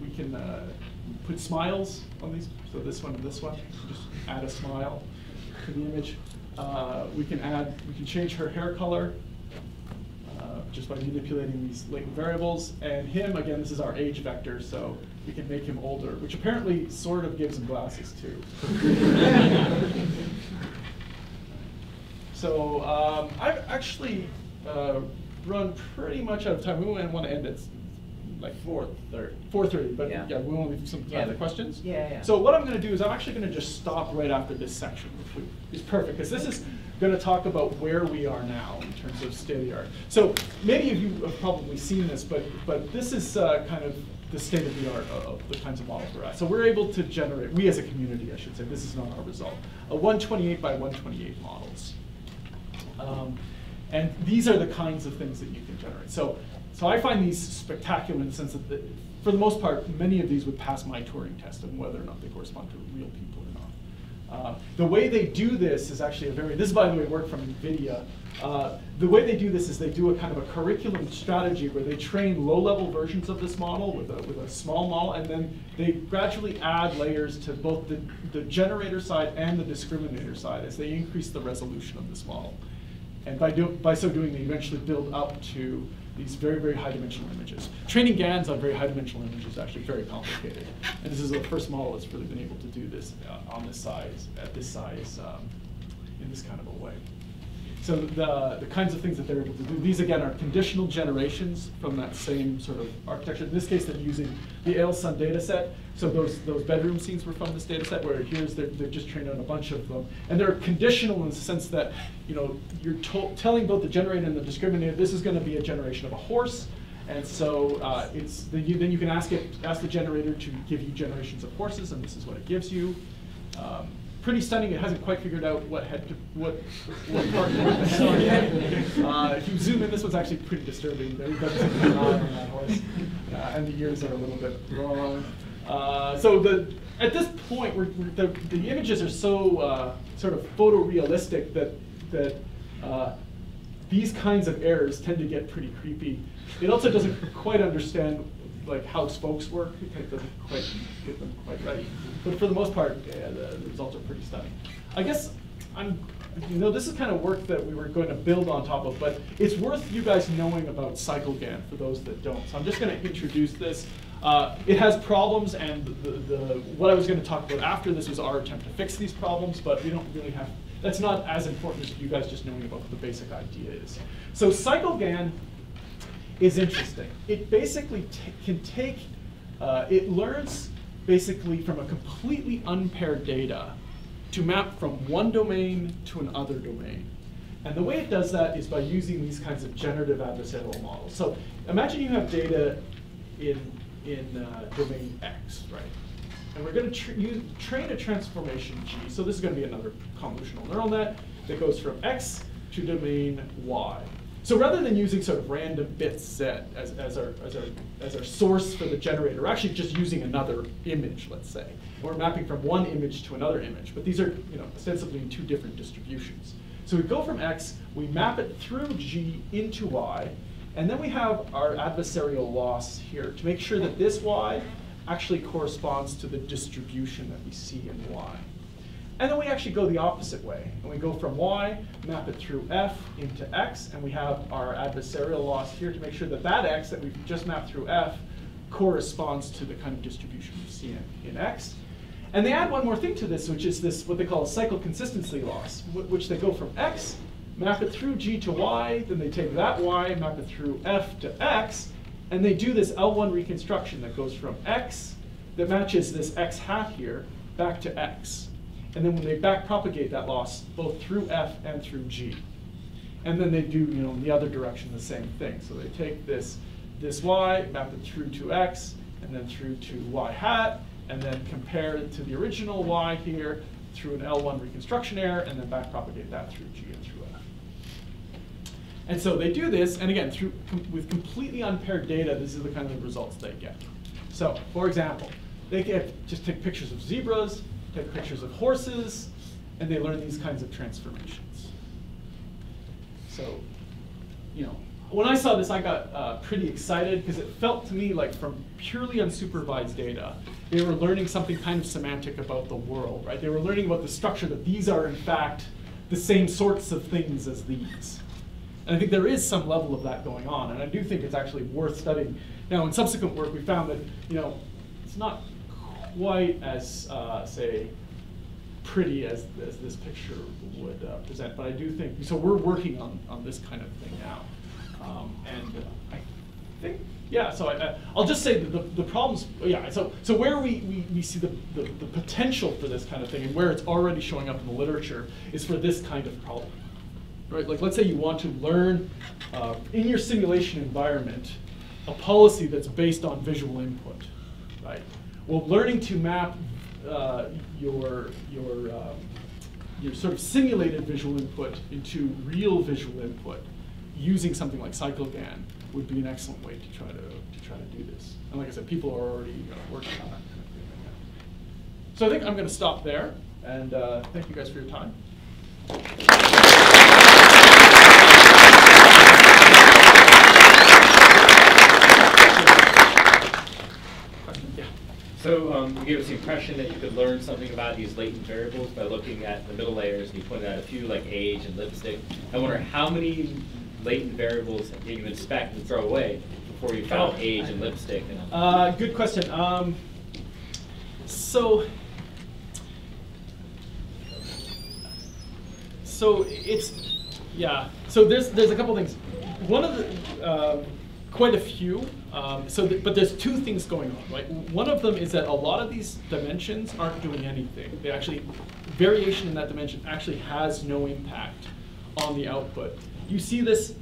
put smiles on these. So this one and this one. Just add a smile to the image. We can change her hair color just by manipulating these latent variables. And him, again, this is our age vector, so we can make him older, which apparently sort of gives him glasses too. So I've actually run pretty much out of time. We want to end at like 4:30, but yeah, we want to leave some time for questions. Yeah. So what I'm going to do is I'm actually going to just stop right after this section, which is perfect, because this is going to talk about where we are now in terms of state of the art. So many of you have probably seen this, but this is kind of the state of the art of the kinds of models we're at. So we're able to generate, we as a community, I should say, this is not our result, 128 by 128 models. And these are the kinds of things that you can generate. So I find these spectacular in the sense that, for the most part, many of these would pass my Turing test on whether or not they correspond to real people or not. The way they do this is actually this is, by the way, work from NVIDIA. The way they do this is they do a kind of a curriculum strategy where they train low-level versions of this model with a small model, and then they gradually add layers to both the generator side and the discriminator side as they increase the resolution of this model. And by so doing, they eventually build up to these very, very high-dimensional images. Training GANs on very high-dimensional images is actually very complicated. And this is the first model that's really been able to do this on this size, at this size, in this kind of a way. So the kinds of things that they're able to do, these again are conditional generations from that same sort of architecture. In this case, they're using the Ale-Sun data set. So those bedroom scenes were from this data set, where they're just trained on a bunch of them. And they're conditional in the sense that you're telling both the generator and the discriminator, this is going to be a generation of a horse. And so then you can ask the generator to give you generations of horses, and this is what it gives you. Pretty stunning. It hasn't quite figured out what part to put the head on yet. If you zoom in, this one's actually pretty disturbing. There doesn't seem to be an eye on that horse, and the ears are a little bit wrong. So at this point, the images are so sort of photorealistic that these kinds of errors tend to get pretty creepy. It also doesn't quite understand how spokes work. It doesn't quite get them quite right. But for the most part, the results are pretty stunning. I guess this is kind of work that we were going to build on top of, but it's worth you guys knowing about CycleGAN for those that don't. So I'm just going to introduce this. It has problems, and what I was going to talk about after this was our attempt to fix these problems, but we don't really have, that's not as important as you guys just knowing about what the basic idea is. So CycleGAN is interesting. It basically it learns basically from a completely unpaired data to map from one domain to another domain. And the way it does that is by using these kinds of generative adversarial models. So imagine you have data in domain X, right? And we're going to train a transformation G. So this is going to be another convolutional neural net that goes from X to domain Y. So rather than using sort of random bits Z as our source for the generator, we're actually just using another image, let's say. We're mapping from one image to another image, but these are ostensibly in two different distributions. So we go from X, we map it through G into Y, and then we have our adversarial loss here to make sure that this Y actually corresponds to the distribution that we see in Y. And then we actually go the opposite way. And we go from Y, map it through F into X, and we have our adversarial loss here to make sure that that X that we've just mapped through F corresponds to the kind of distribution we see in X. And they add one more thing to this, which is this what they call a cycle consistency loss, which they go from X, map it through G to Y, then they take that Y, map it through F to X, and they do this L1 reconstruction that goes from X, that matches this X hat here, back to X. And then when they back propagate that loss, both through F and through G. And then they do, in the other direction, the same thing. So they take this Y, map it through to X, and then through to Y hat, and then compare it to the original Y here through an L1 reconstruction error, and then back propagate that through G and through F. And so they do this, and again, with completely unpaired data, this is the kind of results they get. So, for example, they just take pictures of zebras, take pictures of horses, and they learn these kinds of transformations. So, when I saw this, I got pretty excited because it felt to me like from purely unsupervised data, they were learning something kind of semantic about the world, right? They were learning about the structure that these are, in fact, the same sorts of things as these. And I think there is some level of that going on, and I do think it's actually worth studying. Now, in subsequent work, we found that, it's not quite as, say, pretty as this picture would present, but I do think, so we're working on this kind of thing now. And I think, so I'll just say that the problems, so where we see the potential for this kind of thing and where it's already showing up in the literature is for this kind of problem, right? Like let's say you want to learn in your simulation environment a policy that's based on visual input, right? Well, learning to map your sort of simulated visual input into real visual input using something like CycleGAN would be an excellent way to try to do this. And like I said, people are already working on that kind of thing right now. So I think I'm going to stop there, and thank you guys for your time. So you gave us the impression that you could learn something about these latent variables by looking at the middle layers, and you pointed out a few like age and lipstick. I wonder how many latent variables did you inspect and throw away before you found age and lipstick? Good question. So there's a couple things. One of the quite a few. But there's two things going on, right? One of them is that a lot of these dimensions aren't doing anything. Variation in that dimension actually has no impact on the output. You see this,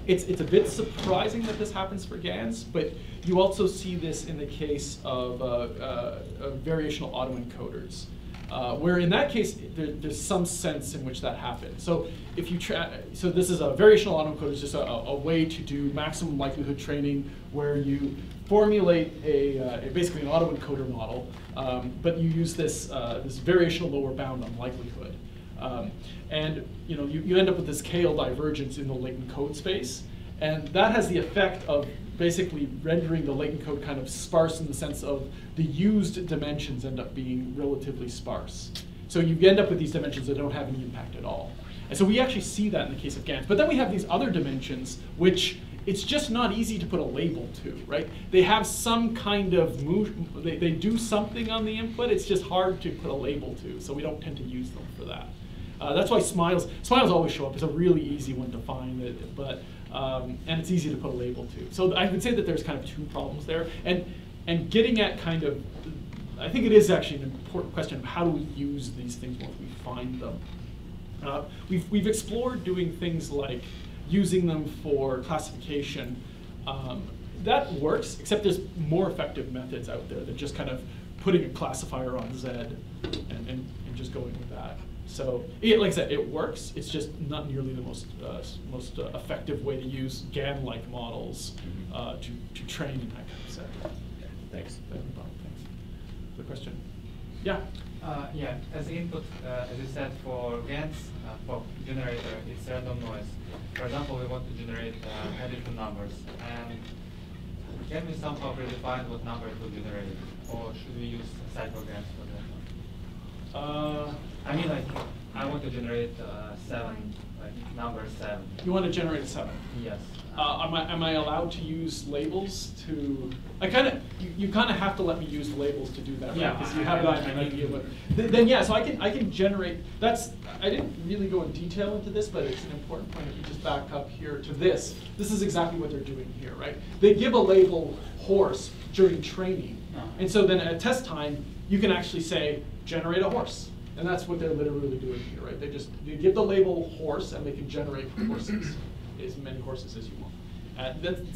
it's a bit surprising that this happens for GANs, but you also see this in the case of variational autoencoders, where in that case, there's some sense in which that happens. So if you so this is a variational autoencoder, is just a way to do maximum likelihood training where you formulate basically an autoencoder model, but you use this variational lower bound on likelihood. And you end up with this KL divergence in the latent code space, and that has the effect of basically rendering the latent code kind of sparse in the sense of the used dimensions end up being relatively sparse. So you end up with these dimensions that don't have any impact at all. And so we actually see that in the case of GANs. But then we have these other dimensions which it's just not easy to put a label to, right? They have some kind of move, they do something on the input, it's just hard to put a label to, so we don't tend to use them for that. That's why smiles always show up. It's a really easy one to find, and it's easy to put a label to. So I would say that there's kind of two problems there. And getting at kind of, I think it is actually an important question of how do we use these things once we find them. We've explored doing things like using them for classification. That works, except there's more effective methods out there than just kind of putting a classifier on Z and just going with that. So, like I said, it works. It's just not nearly the most effective way to use GAN-like models to train in that kind of setting. Thanks. Thanks. The question? Yeah. Yeah. As input, as you said, for GANs, for generator, it's random noise. For example, we want to generate additive numbers, and can we somehow predefine what number it will generate, or should we use cycle GANs for that? I mean, like, I want to generate 7, like number 7. You want to generate a 7? Yes. Am I allowed to use labels to? You kind of have to let me use labels to do that, right? Yeah, Because you have an idea of what. Then yeah, so I can generate. I didn't really go in detail into this, but it's an important point. If you just back up here to this, this is exactly what they're doing here, right? They give a label horse during training, and so then at test time you can actually say generate a horse. And that's what they're literally doing here, right? They give the label horse, and they can generate horses, as many horses as you want.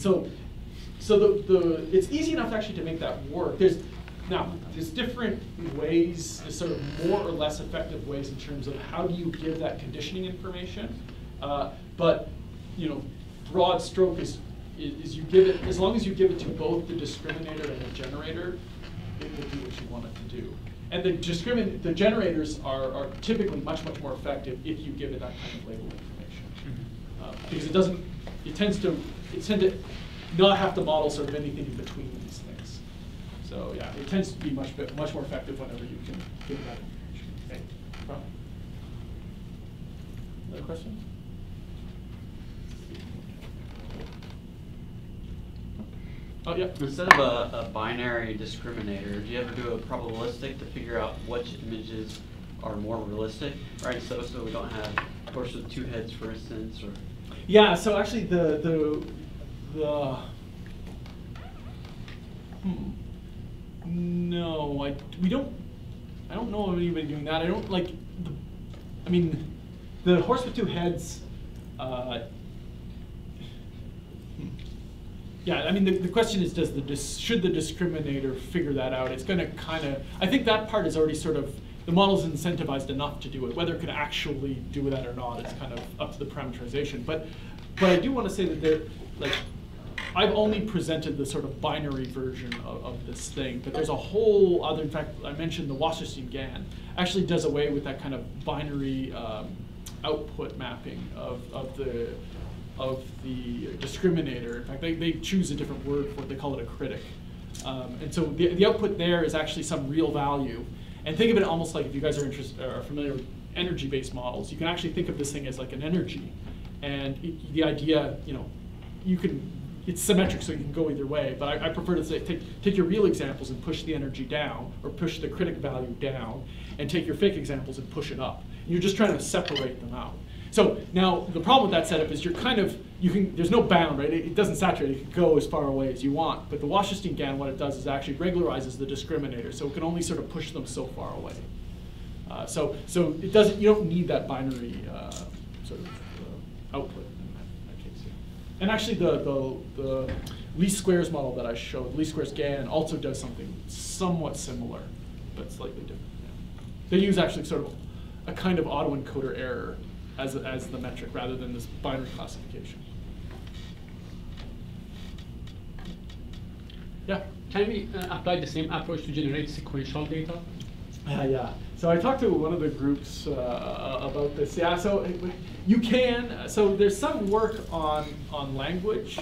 So it's easy enough actually to make that work. There's different ways, sort of more or less effective ways in terms of how do you give that conditioning information. But broad stroke is you give it, as long as you give it to both the discriminator and the generator, it will do what you want it to do. And the generators are typically much more effective if you give it that kind of label information, because it tends to not have to model sort of anything in between these things. So yeah, it tends to be much more effective whenever you can give that information. Okay. Problem? Another question? Oh, yeah. Instead of a binary discriminator, do you ever do a probabilistic to figure out which images are more realistic, right? So we don't have horse with 2 heads, for instance, or. Yeah. So actually, no, I don't know of anybody doing that. I don't like. The horse with 2 heads. Yeah, I mean, the question is, should the discriminator figure that out? It's going to kind of, I think that part is already sort of, the model's incentivized enough to do it. Whether it could actually do that or not, it's kind of up to the parameterization. But I do want to say that I've only presented the sort of binary version of this thing, but there's a whole other, in fact, I mentioned the Wasserstein GAN actually does away with that kind of binary output mapping of the discriminator. In fact, they choose a different word for it. They call it a critic. And so the output there is actually some real value. And think of it almost like, if you guys are familiar with energy-based models, you can actually think of this thing as like an energy. And the idea, it's symmetric, so you can go either way. But I prefer to say, take your real examples and push the energy down, or push the critic value down, and take your fake examples and push it up. And you're just trying to separate them out. So now the problem with that setup is there's no bound, right? It doesn't saturate, it can go as far away as you want. But the Wasserstein GAN, what it does is actually regularizes the discriminator, so it can only sort of push them so far away. So it doesn't, you don't need that binary sort of output in that case. Yeah. And actually the least squares model that I showed, least squares GAN, also does something somewhat similar, but slightly different. Yeah. They use actually sort of a kind of autoencoder error as the metric, rather than this binary classification. Yeah? Can we apply the same approach to generate sequential data? Yeah. So I talked to one of the groups about this. Yeah, so you can. So there's some work on language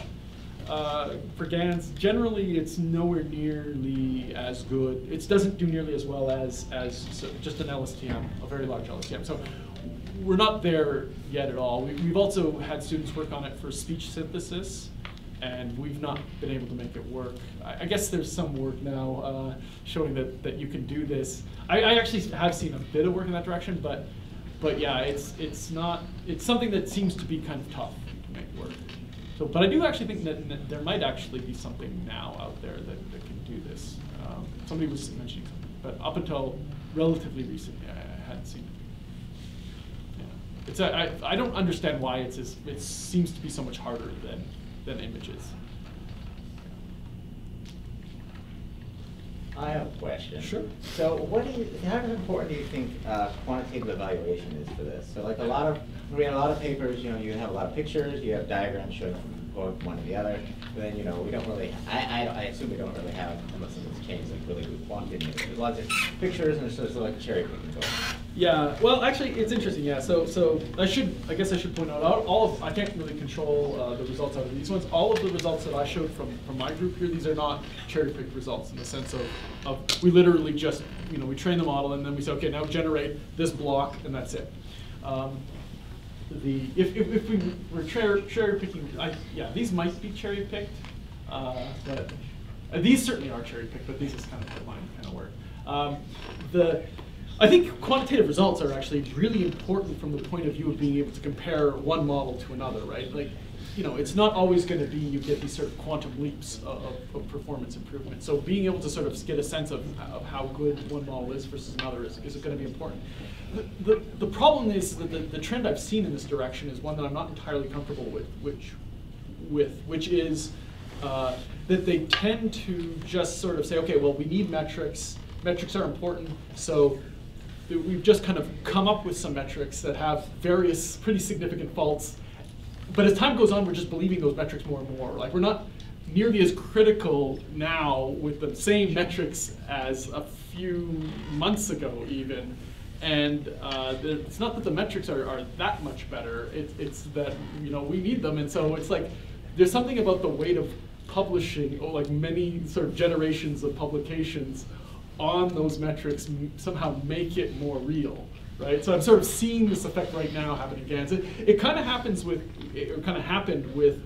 for GANs. Generally, it's nowhere nearly as good. It doesn't do nearly as well as just an LSTM, a very large LSTM. So we're not there yet at all. We've also had students work on it for speech synthesis, and we've not been able to make it work. I guess there's some work now showing that you can do this. I actually have seen a bit of work in that direction, but yeah, it's something that seems to be kind of tough to make work. So, but I do actually think that there might actually be something now out there that can do this. Somebody was mentioning something, but up until relatively recently, I hadn't seen it. I don't understand why it seems to be so much harder than images. I have a question. Sure. So how important do you think quantitative evaluation is for this? So like a lot of papers, you have a lot of pictures, you have diagrams showing going from one to the other. But then, we don't really, I assume we don't really have, unless something's changed, like really good quantitative. There's lots of pictures and there's sort of like cherry picking going on. Yeah, well, actually, it's interesting. Yeah, so I guess I should point out I can't really control the results out of these ones. All of the results that I showed from my group here, these are not cherry-picked results in the sense of we literally just we train the model and then we say, okay, now generate this block and that's it. If we were cherry-picking, yeah, these might be cherry-picked, but these certainly are cherry-picked, but these is kind of how mine kind of work. I think quantitative results are actually really important from the point of view of being able to compare one model to another, right? Like, it's not always going to be you get these sort of quantum leaps of performance improvement. So being able to sort of get a sense of how good one model is versus another is going to be important. The problem is that the trend I've seen in this direction is one that I'm not entirely comfortable with, which is that they tend to just sort of say, okay, well, we need metrics. Metrics are important, so we've just kind of come up with some metrics that have various pretty significant faults. But as time goes on, we're just believing those metrics more and more. Like, we're not nearly as critical now with the same metrics as a few months ago, even. And it's not that the metrics are that much better. It's that we need them, and so it's like there's something about the weight of publishing, or like many sort of generations of publications on those metrics somehow make it more real, right? So I'm sort of seeing this effect right now happen again. So it kind of happens with, or kind of happened with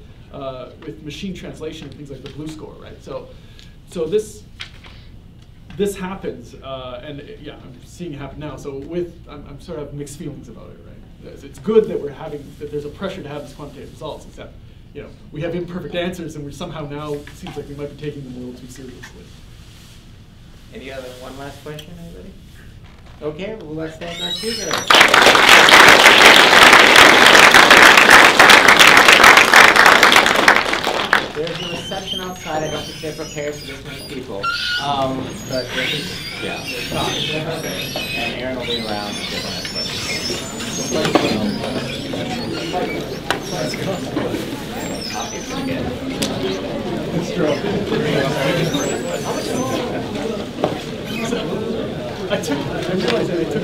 machine translation and things like the BLUE score, right? So this happens, and yeah, I'm seeing it happen now. So I'm sort of mixed feelings about it, right? It's good that there's a pressure to have these quantitative results, except we have imperfect answers, and we somehow now it seems like we might be taking them a little too seriously. One last question, anybody? Okay, well, let's thank our speaker. There's a reception outside. I don't think they're prepared for this many people. But yeah, okay. And Aaron will be around if people have I realized that I took